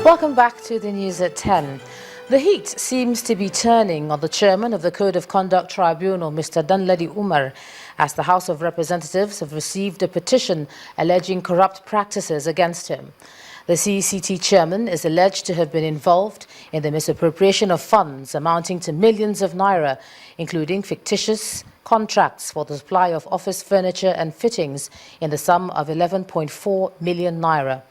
Welcome back to the news at 10. The heat seems to be turning on the chairman of the Code of Conduct Tribunal, Mr. Danladi Umar, as the House of Representatives have received a petition alleging corrupt practices against him. The CCT chairman is alleged to have been involved in the misappropriation of funds amounting to millions of naira, including fictitious contracts for the supply of office furniture and fittings in the sum of 11.4 million naira.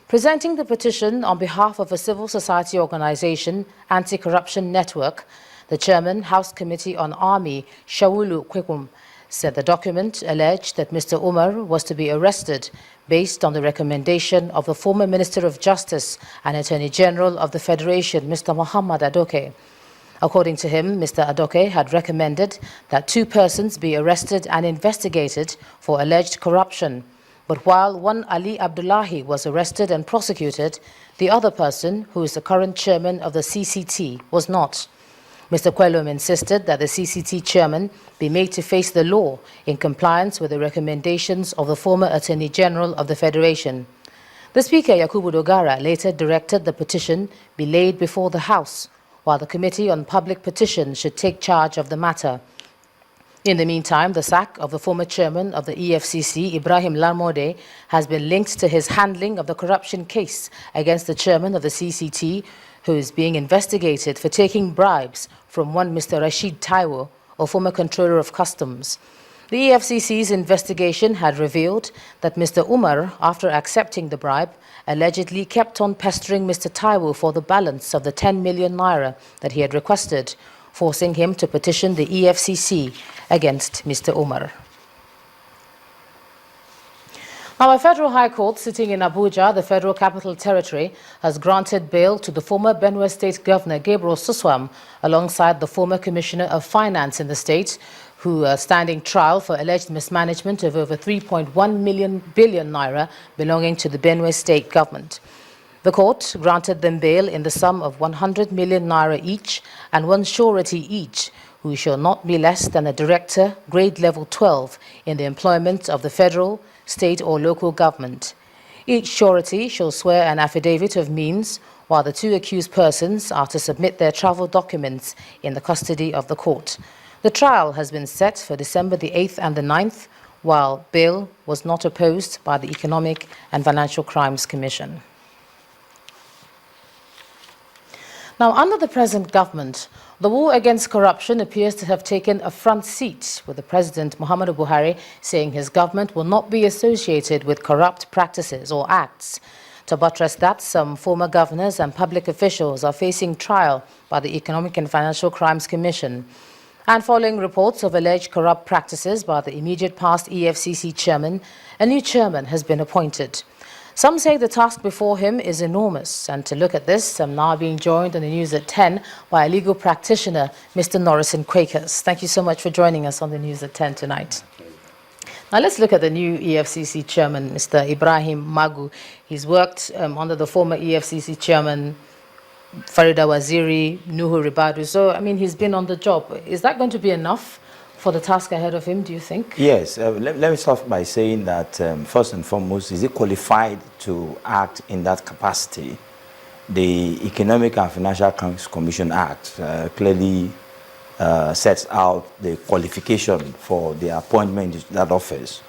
Presenting the petition on behalf of a civil society organization, Anti-Corruption Network, the chairman, House Committee on Army, Shawulu Kwekum, said the document alleged that Mr. Umar was to be arrested based on the recommendation of the former Minister of Justice and Attorney General of the Federation, Mr. Muhammad Adoke. According to him, Mr. Adoke had recommended that 2 persons be arrested and investigated for alleged corruption. But while one Ali Abdullahi was arrested and prosecuted, the other person, who is the current chairman of the CCT, was not. Mr. Kwelum insisted that the CCT chairman be made to face the law in compliance with the recommendations of the former Attorney General of the Federation. The Speaker, Yakubu Dogara, later directed the petition be laid before the House, while the Committee on Public Petitions should take charge of the matter. In the meantime, the sack of the former chairman of the EFCC, Ibrahim Larmode, has been linked to his handling of the corruption case against the chairman of the CCT, who is being investigated for taking bribes from one Mr. Rashid Taiwo, a former controller of customs. The EFCC's investigation had revealed that Mr. Umar, after accepting the bribe, allegedly kept on pestering Mr. Taiwo for the balance of the 10 million naira that he had requested, forcing him to petition the EFCC against Mr. Umar. Now, a federal high court sitting in Abuja, the Federal Capital Territory, has granted bail to the former Benue State Governor Gabriel Suswam, alongside the former Commissioner of Finance in the state, who are standing trial for alleged mismanagement of over 3.1 billion naira belonging to the Benue State government. The court granted them bail in the sum of 100 million naira each and 1 surety each, who shall not be less than a director, grade level 12, in the employment of the federal, state or local government. Each surety shall swear an affidavit of means, while the 2 accused persons are to submit their travel documents in the custody of the court. The trial has been set for December the 8th and the 9th, while bail was not opposed by the Economic and Financial Crimes Commission. Now, under the present government, the war against corruption appears to have taken a front seat, with the President Muhammadu Buhari saying his government will not be associated with corrupt practices or acts. To buttress that, some former governors and public officials are facing trial by the Economic and Financial Crimes Commission. And following reports of alleged corrupt practices by the immediate past EFCC chairman, a new chairman has been appointed. Some say the task before him is enormous, and to look at this, I'm now being joined on the news at 10 by a legal practitioner, Mr. Norrison Quakers. Thank you so much for joining us on the news at 10 tonight. Now let's look at the new EFCC chairman, Mr. Ibrahim Magu. He's worked under the former EFCC chairman, Farida Waziri, Nuhu Ribadu. So, I mean, he's been on the job. Is that going to be enough for the task ahead of him, do you think? Yes. Let me start by saying that, first and foremost, is he qualified to act in that capacity? The Economic and Financial Crimes Commission Act clearly sets out the qualification for the appointment to that office,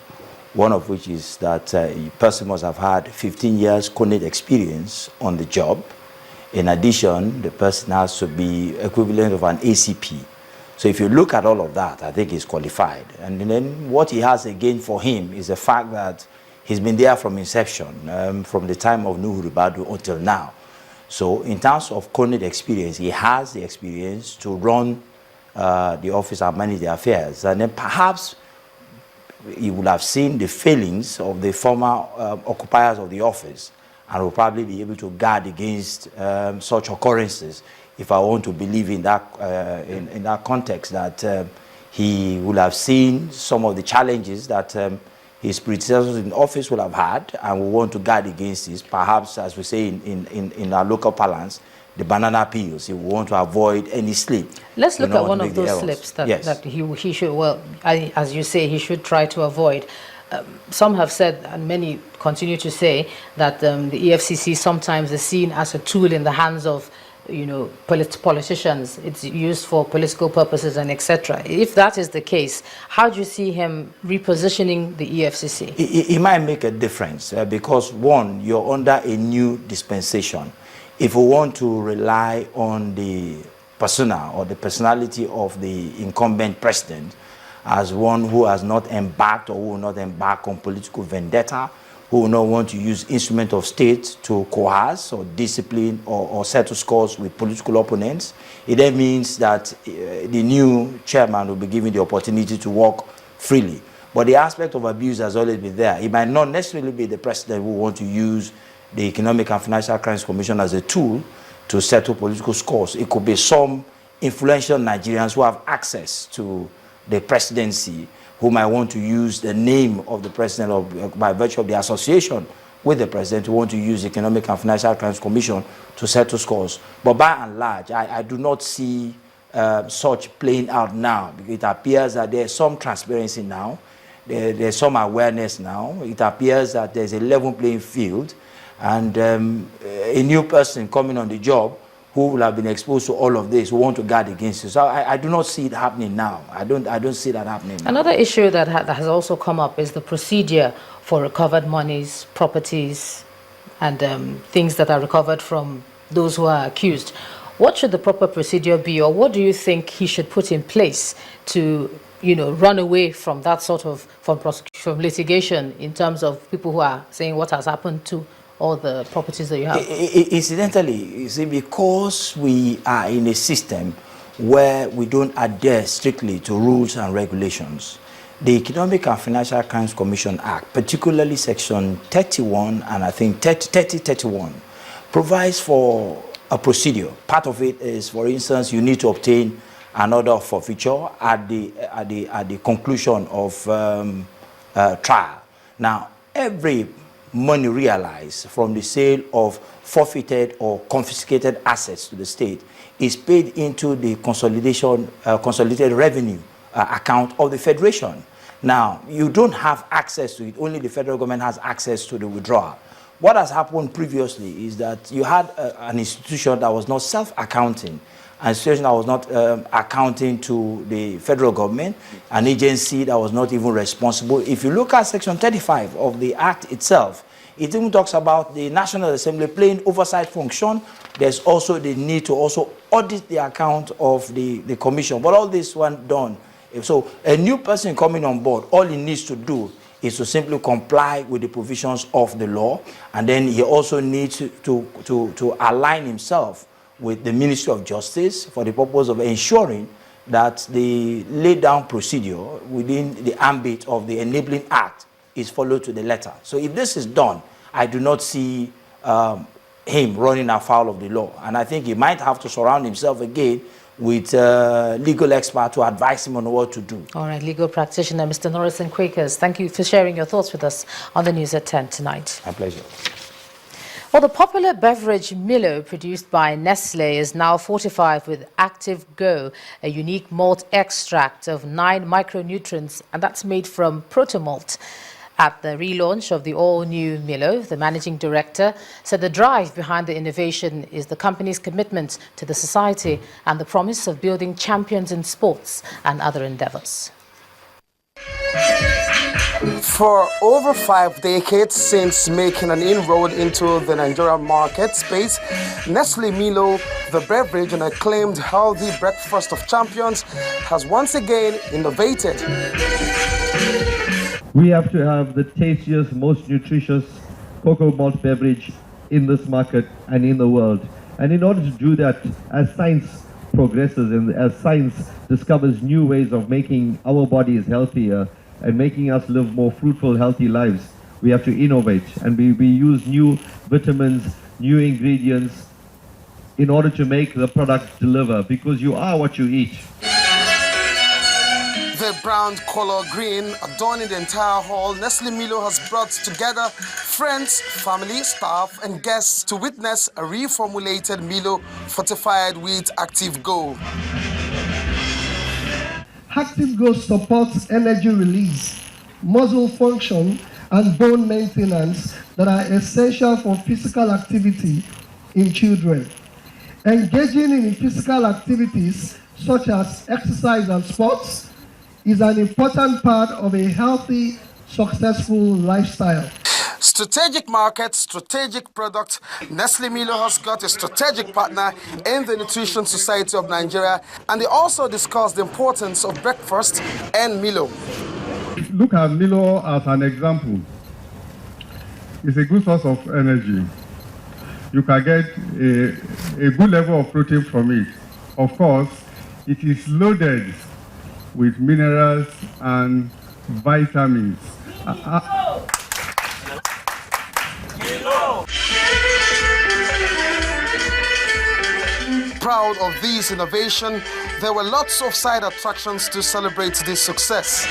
one of which is that a person must have had 15 years cogent experience on the job. In addition, the person has to be equivalent of an ACP. So if you look at all of that, I think he's qualified. And then what he has again for him is the fact that he's been there from inception, from the time of Nuhu Ribadu until now. So in terms of cogent experience, he has the experience to run the office and manage the affairs. And then perhaps he would have seen the failings of the former occupiers of the office and will probably be able to guard against such occurrences. If I want to believe in that in that context, that he will have seen some of the challenges that his predecessors in office will have had, and will want to guard against this. Perhaps, as we say in our local parlance, the banana peels. He will want to avoid any slip. Let's look at one of those slips that, yes, that he should, well, as you say, he should try to avoid. Some have said, and many continue to say, that the EFCC sometimes is seen as a tool in the hands of, politicians. It's used for political purposes and etc. If that is the case, how do you see him repositioning the EFCC? It might make a difference because, one, you're under a new dispensation. If we want to rely on the persona or the personality of the incumbent president as one who has not embarked or who will not embark on political vendetta, who will not want to use instrument of state to coerce or discipline or settle scores with political opponents, it then means that the new chairman will be given the opportunity to work freely. But the aspect of abuse has always been there. It might not necessarily be the president who want to use the Economic and Financial Crimes Commission as a tool to settle political scores. It could be some influential Nigerians who have access to the presidency who might want to use the name of the president or by virtue of the association with the president who want to use the Economic and Financial Crimes Commission to settle scores. But by and large, I do not see such playing out now. It appears that there's some transparency now. There's some awareness now. It appears that there's a level playing field, and a new person coming on the job who will have been exposed to all of this, who want to guard against it. So I do not see it happening now. I don't see that happening now. Another issue that has also come up is the procedure for recovered monies, properties, and things that are recovered from those who are accused. What should the proper procedure be, or what do you think he should put in place to, run away from that sort of from litigation in terms of people who are saying what has happened to all the properties that you have? Incidentally, you see, because we are in a system where we don't adhere strictly to rules and regulations, the Economic and Financial Crimes Commission Act, particularly Section 31 and I think 3031, provides for a procedure. Part of it is, for instance, you need to obtain an order of forfeiture at the conclusion of trial. Now, every money realized from the sale of forfeited or confiscated assets to the state is paid into the consolidated revenue account of the federation. Now, you don't have access to it. Only the federal government has access to the withdrawal. What has happened previously is that you had an institution that was not self-accounting, an institution that was not accounting to the federal government, an agency that was not even responsible. If you look at Section 35 of the Act itself, it even talks about the National Assembly playing oversight function. There's also the need to also audit the account of the commission. But all this one done. So a new person coming on board, all he needs to do is to simply comply with the provisions of the law. And then he also needs to align himself with the Ministry of Justice for the purpose of ensuring that the laid down procedure within the ambit of the Enabling Act is followed to the letter. So if this is done, I do not see him running afoul of the law. And I think he might have to surround himself again with legal experts to advise him on what to do. All right, legal practitioner Mr. Norrison Quakers, thank you for sharing your thoughts with us on the News at 10 tonight. My pleasure. Well, the popular beverage Milo, produced by Nestle, is now fortified with Active Go, a unique malt extract of 9 micronutrients, and that's made from protomalt. At the relaunch of the all-new Milo, the managing director said the drive behind the innovation is the company's commitment to the society and the promise of building champions in sports and other endeavors. For over 5 decades since making an inroad into the Nigerian market space, Nestle Milo, the beverage and acclaimed healthy breakfast of champions, has once again innovated. We have to have the tastiest, most nutritious cocoa malt beverage in this market and in the world. And in order to do that, as science progresses and as science discovers new ways of making our bodies healthier and making us live more fruitful, healthy lives, we have to innovate. And we use new vitamins, new ingredients in order to make the product deliver, because you are what you eat. The brown color green adorning the entire hall, Nestle Milo has brought together friends, family, staff and guests to witness a reformulated Milo fortified with Active Go. Active Go supports energy release muscle function, and bone maintenance that are essential for physical activity in children. Engaging in physical activities such as exercise and sports is an important part of a healthy, successful lifestyle. Strategic market, strategic product. Nestle Milo has got a strategic partner in the Nutrition Society of Nigeria, and they also discuss the importance of breakfast and Milo. Look at Milo as an example. It's a good source of energy. You can get a good level of protein from it. Of course, it is loaded with minerals and vitamins. Proud of this innovation, there were lots of side attractions to celebrate this success.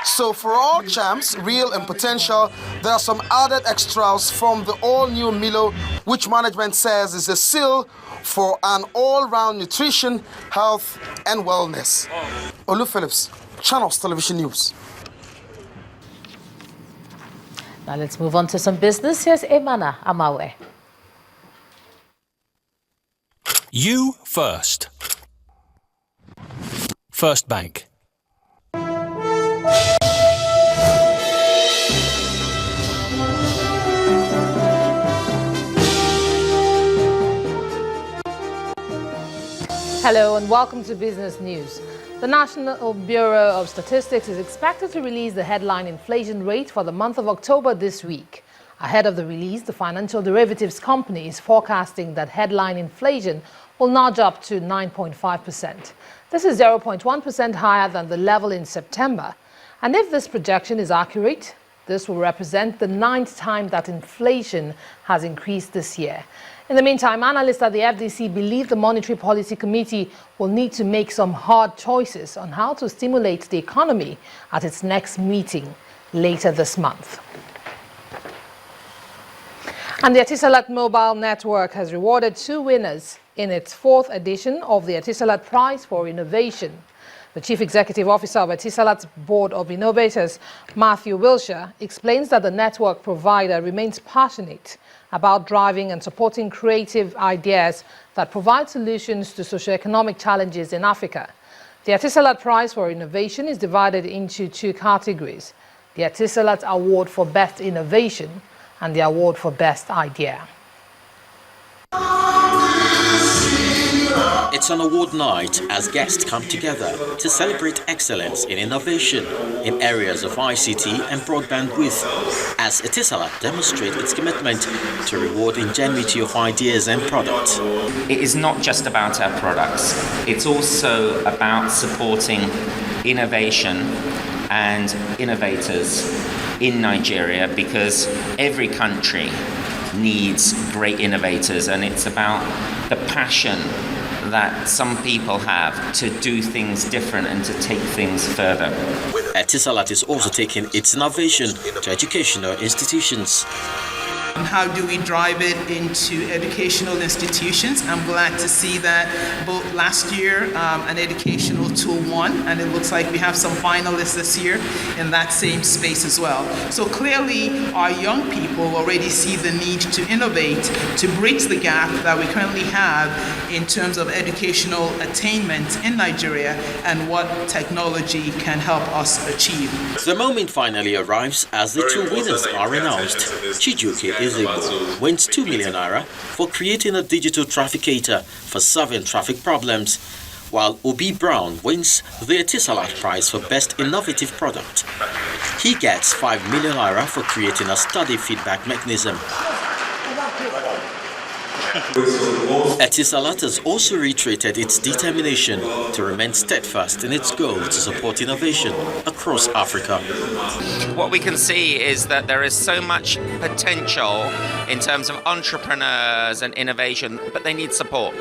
So for all champs, real and potential, there are some added extras from the all-new Milo, which management says is a seal for an all-round nutrition, health and wellness. Olu Phillips, Channels Television News. Now let's move on to some business. Here's Emana Amawe. You first. First Bank. Hello and welcome to Business News. The National Bureau of Statistics is expected to release the headline inflation rate for the month of October this week. Ahead of the release, the financial derivatives company is forecasting that headline inflation will nudge up to 9.5%. This is 0.1% higher than the level in September. And if this projection is accurate, this will represent the 9th time that inflation has increased this year. In the meantime, analysts at the FDC believe the Monetary Policy Committee will need to make some hard choices on how to stimulate the economy at its next meeting later this month. And the Etisalat mobile network has rewarded 2 winners in its 4th edition of the Etisalat Prize for Innovation. The Chief Executive Officer of Etisalat's Board of Innovators, Matthew Wilshire, explains that the network provider remains passionate about driving and supporting creative ideas that provide solutions to socioeconomic challenges in Africa. The Etisalat Prize for Innovation is divided into 2 categories: the Etisalat Award for Best Innovation and the Award for Best Idea. It's an award night as guests come together to celebrate excellence in innovation in areas of ICT and broadband width, as Etisalat demonstrates its commitment to reward ingenuity of ideas and products. It is not just about our products, it's also about supporting innovation and innovators in Nigeria, because every country needs great innovators, and it's about the passion that some people have to do things different and to take things further. Etisalat is also taking its innovation to educational institutions. How do we drive it into educational institutions? I'm glad to see that both last year an educational tool won, and it looks like we have some finalists this year in that same space as well. So clearly our young people already see the need to innovate, to bridge the gap that we currently have in terms of educational attainment in Nigeria and what technology can help us achieve. The moment finally arrives as the 2 winners are announced. Chijuke Ezebo wins 2 million naira for creating a digital trafficator for solving traffic problems, while Obi Brown wins the Etisalat Prize for Best Innovative Product. He gets 5 million naira for creating a study feedback mechanism. Etisalat has also reiterated its determination to remain steadfast in its goal to support innovation across Africa. What we can see is that there is so much potential in terms of entrepreneurs and innovation, but they need support.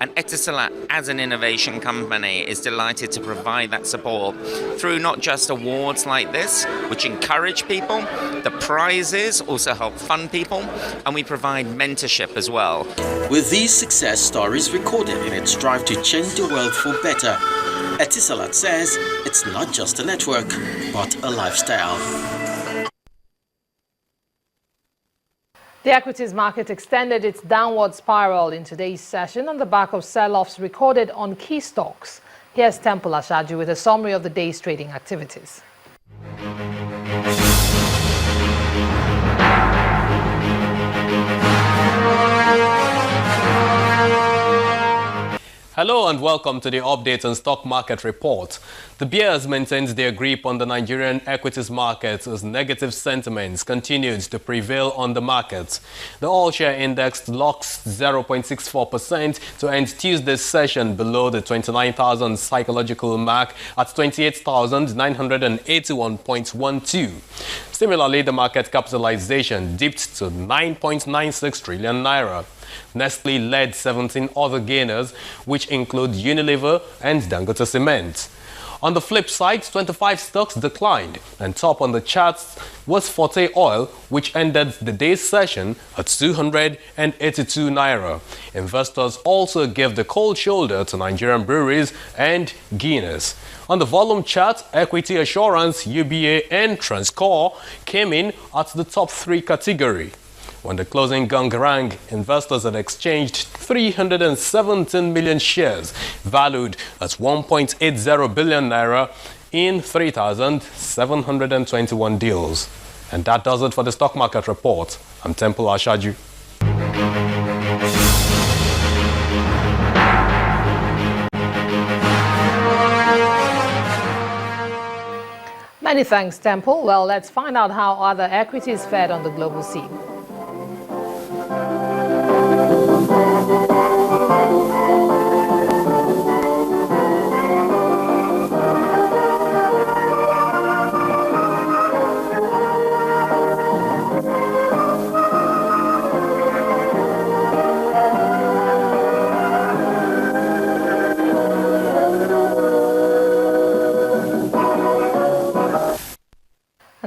And Etisalat, as an innovation company, is delighted to provide that support through not just awards like this, which encourage people. The prizes also help fund people, and we provide mentorship as well. lifestyle. With these success stories recorded in its drive to change the world for better, Etisalat says it's not just a network, but a lifestyle. The equities market extended its downward spiral in today's session on the back of sell-offs recorded on key stocks. Here's Temple Ashaju with a summary of the day's trading activities. Hello and welcome to the update on stock market report. The bears maintained their grip on the Nigerian equities markets as negative sentiments continued to prevail on the markets. The all-share index lost 0.64% to end Tuesday's session below the 29,000 psychological mark at 28,981.12. Similarly, the market capitalization dipped to 9.96 trillion naira. Nestle led 17 other gainers, which include Unilever and Dangote Cement. On the flip side, 25 stocks declined, and top on the charts was Forte Oil, which ended the day's session at 282 naira. Investors also gave the cold shoulder to Nigerian breweries and Guinness. On the volume chart, Equity Assurance, UBA and Transcore came in at the top 3 category. When the closing gong rang, investors had exchanged 317 million shares, valued at 1.80 billion naira in 3,721 deals. And that does it for the stock market report. I'm Temple Ashaju. Many thanks, Temple. Well, let's find out how other equities fared on the global scene.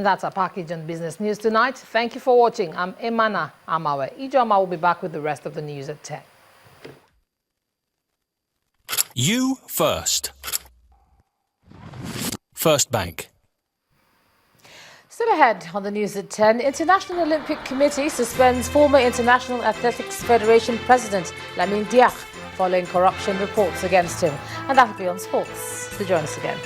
And that's our package on business news tonight. Thank you for watching. I'm Emana Amawe. Ijoma will be back with the rest of the news at 10. You first. First Bank. Still ahead on the news at 10, International Olympic Committee suspends former International Athletics Federation President Lamine Diak following corruption reports against him. And that'll be on sports. So join us again.